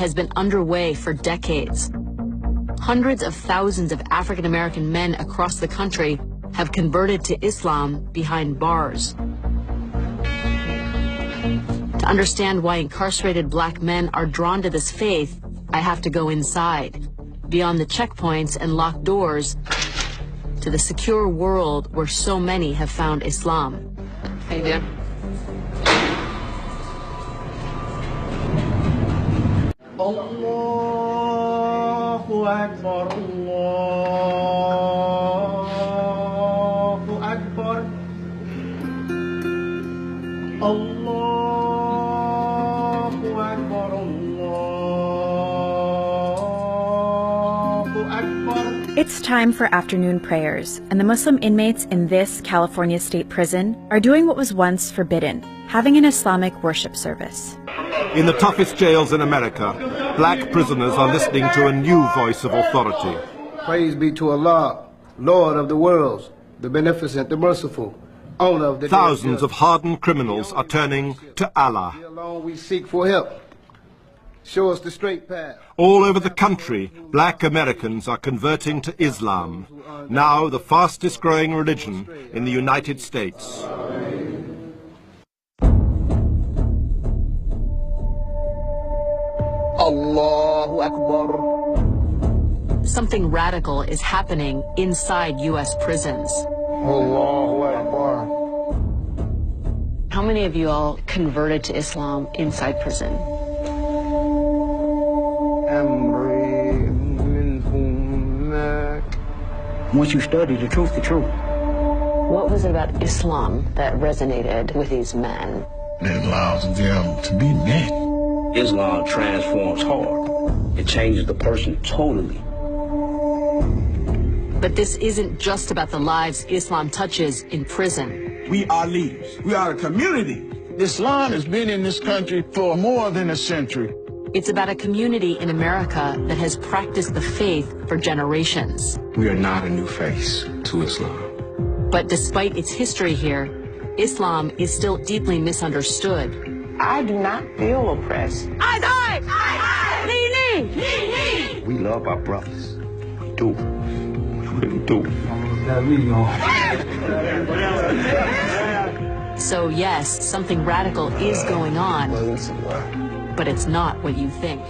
has been underway for decades. Hundreds of thousands of African American men across the country have converted to Islam behind bars. To understand why incarcerated black men are drawn to this faith, I have to go inside, beyond the checkpoints and locked doors, to the secure world where so many have found Islam. How you doing? Allahu Akbar, Allahu Akbar, Allahu Akbar, Allahu Akbar. It's time for afternoon prayers, and the Muslim inmates in this California state prison are doing what was once forbidden, having an Islamic worship service. In the toughest jails in America, black prisoners are listening to a new voice of authority. Praise be to Allah, Lord of the worlds, the beneficent, the merciful, owner of the Thousands of hardened criminals are turning to Allah. alone we seek for help. Show us the straight path. All over the country, black Americans are converting to Islam, now the fastest growing religion in the United States. Allahu Akbar. Something radical is happening inside U.S. prisons. Allahu Akbar. How many of you all converted to Islam inside prison? Once you study the truth, What was it about Islam that resonated with these men? It allows them to be men. Islam transforms heart. It changes the person totally. But this isn't just about the lives Islam touches in prison. We are leaders. We are a community. Islam has been in this country for more than a century. It's about a community in America that has practiced the faith for generations. We are not a new face to Islam. But despite its history here, Islam is still deeply misunderstood. I do not feel oppressed. We love our brothers. We do. We really do. So yes, something radical is going on, but it's not what you think.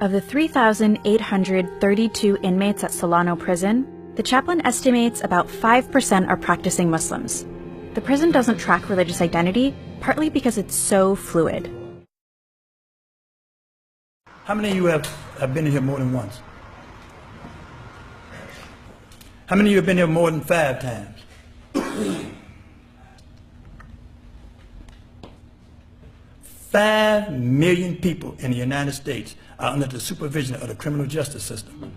Of the 3,832 inmates at Solano Prison, the chaplain estimates about 5% are practicing Muslims. The prison doesn't track religious identity, partly because it's so fluid. How many of you have been in here more than once? How many of you have been here more than 5 times? 5 million people in the United States are under the supervision of the criminal justice system.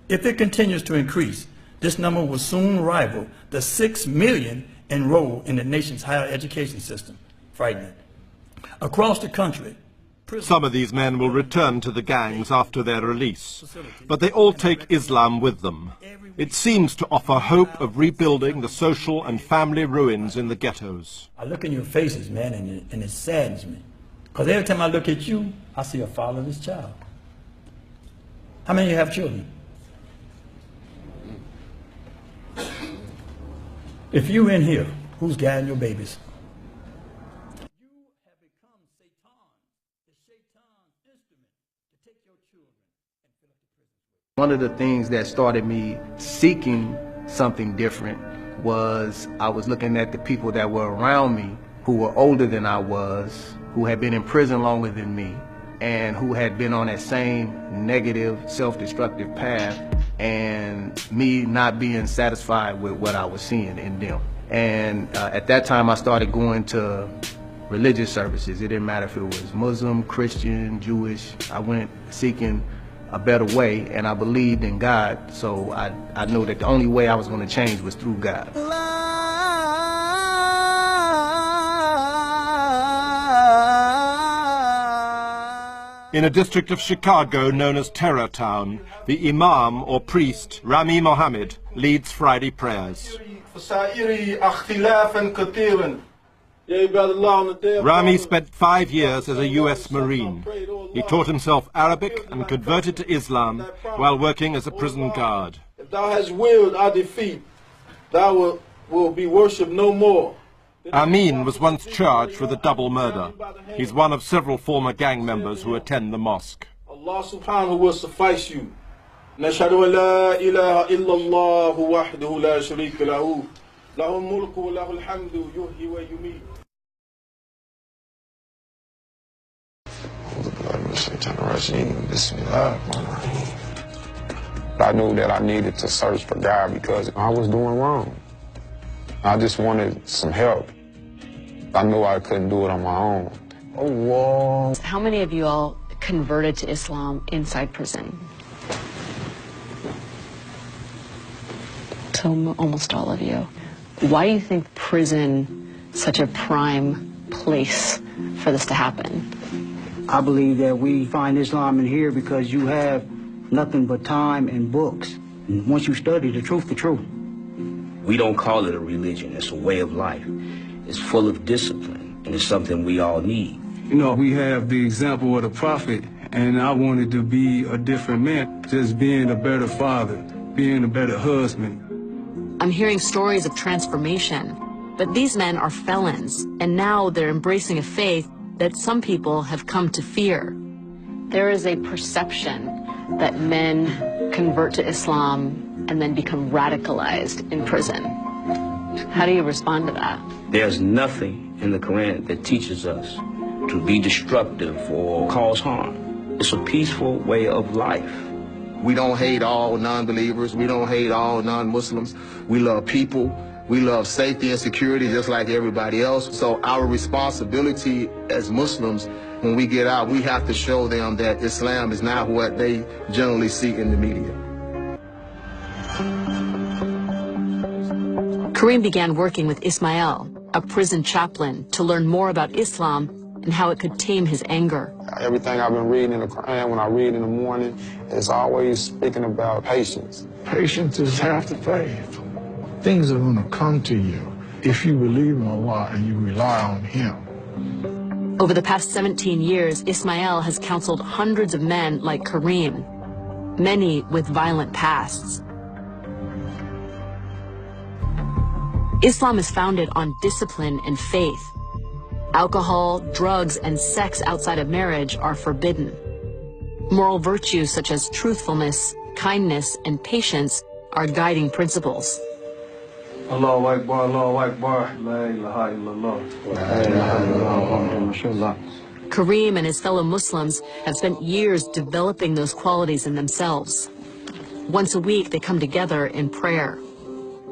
If it continues to increase, this number will soon rival the 6 million enrolled in the nation's higher education system. Frightening. Across the country, Some of these men will return to the gangs after their release, but they all take Islam with them. It seems to offer hope of rebuilding the social and family ruins in the ghettos. I look in your faces, man, and it saddens me. Because every time I look at you, I see a fatherless child. How many of you have children? If you in here, who's guiding your babies? You have become Satan, the Satan's instrument to take your children and fill up the prison. One of the things that started me seeking something different was I was looking at the people that were around me who were older than I was, who had been in prison longer than me, and who had been on that same negative, self-destructive path, and me not being satisfied with what I was seeing in them. And at that time I started going to religious services. It didn't matter if it was Muslim, Christian, Jewish. I went seeking a better way, and I believed in God, so I knew that the only way I was going to change was through God. In a district of Chicago known as Terror Town, the Imam or priest, Rami Mohammed, leads Friday prayers. Rami spent 5 years as a U.S. Marine. He taught himself Arabic and converted to Islam while working as a prison guard. If thou hast willed our defeat, thou will be worshipped no more. Amin was once charged with a double murder. He's one of several former gang members who attend the mosque. Allah subhanahu will suffice you. Nashhadu an la ilaha illallah wahdahu la sharika lahu. Lahul mulku wa lahul hamdu yuhyi wa yumeet. I knew that I needed to search for God because I was doing wrong. I just wanted some help. I knew I couldn't do it on my own. Allah. How many of you all converted to Islam inside prison? So almost all of you. Why do you think prison is such a prime place for this to happen? I believe that we find Islam in here because you have nothing but time and books. And once you study the truth. We don't call it a religion, it's a way of life. It's full of discipline, and it's something we all need. You know, we have the example of the prophet, and I wanted to be a different man, just being a better father, being a better husband. I'm hearing stories of transformation, but these men are felons, and now they're embracing a faith that some people have come to fear. There is a perception that men convert to Islam and then become radicalized in prison. How do you respond to that? There's nothing in the Quran that teaches us to be destructive or cause harm. It's a peaceful way of life. We don't hate all non-believers. We don't hate all non-Muslims. We love people. We love safety and security just like everybody else. So our responsibility as Muslims, when we get out, we have to show them that Islam is not what they generally see in the media. Kareem began working with Ismail, a prison chaplain, to learn more about Islam and how it could tame his anger. Everything I've been reading in the Quran, when I read in the morning, is always speaking about patience. Patience is half the faith. Things are going to come to you if you believe in Allah and you rely on Him. Over the past 17 years, Ismail has counseled hundreds of men like Kareem, many with violent pasts. Islam is founded on discipline and faith. Alcohol, drugs, and sex outside of marriage are forbidden. Moral virtues such as truthfulness, kindness, and patience are guiding principles. Allahu Akbar, Allahu Akbar, la ilaha illallah. La ilaha illallah. Kareem and his fellow Muslims have spent years developing those qualities in themselves. Once a week, they come together in prayer.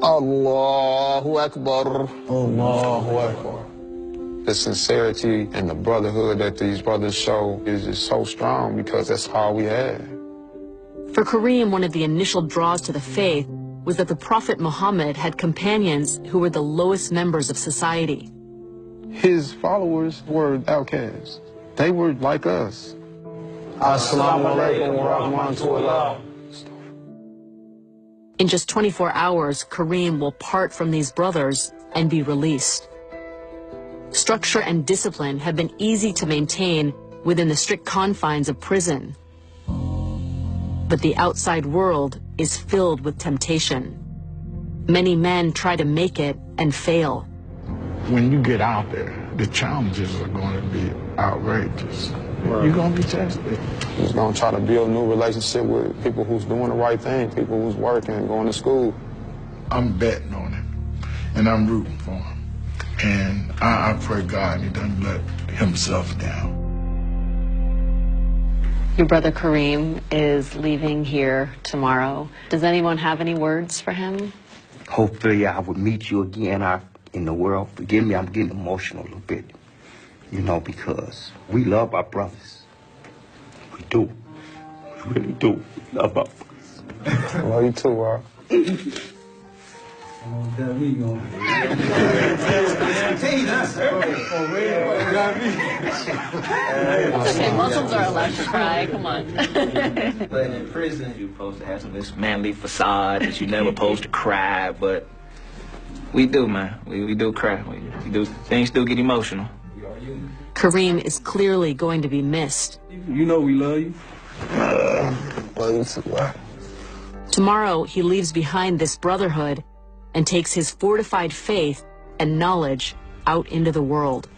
Allahu Akbar. Allahu Akbar. The sincerity and the brotherhood that these brothers show is just so strong because that's all we have. For Kareem, one of the initial draws to the faith was that the Prophet Muhammad had companions who were the lowest members of society. His followers were outcasts. They were like us. Assalamu alaikum wa rahmatullah. In just 24 hours, Kareem will part from these brothers and be released. Structure and discipline have been easy to maintain within the strict confines of prison. But the outside world is filled with temptation. Many men try to make it and fail. When you get out there, the challenges are going to be outrageous. You're going to be tested. He's going to try to build a new relationship with people who's doing the right thing, people who's working, going to school. I'm betting on him, and I'm rooting for him. And I pray God he doesn't let himself down. Your brother Kareem is leaving here tomorrow. Does anyone have any words for him? Hopefully I will meet you again out in the world. Forgive me, I'm getting emotional a little bit. You know, because we love our brothers. We do. We really do. We love our brothers. I love you too, Rob. It's okay, Muslims are allowed to cry, come on. But in prison, you're supposed to have this manly facade that you're never supposed to cry, but We do, man. We do cry. We do. Things do get emotional. Kareem is clearly going to be missed. You know we love you. Love you too, man. Tomorrow, he leaves behind this brotherhood and takes his fortified faith and knowledge out into the world.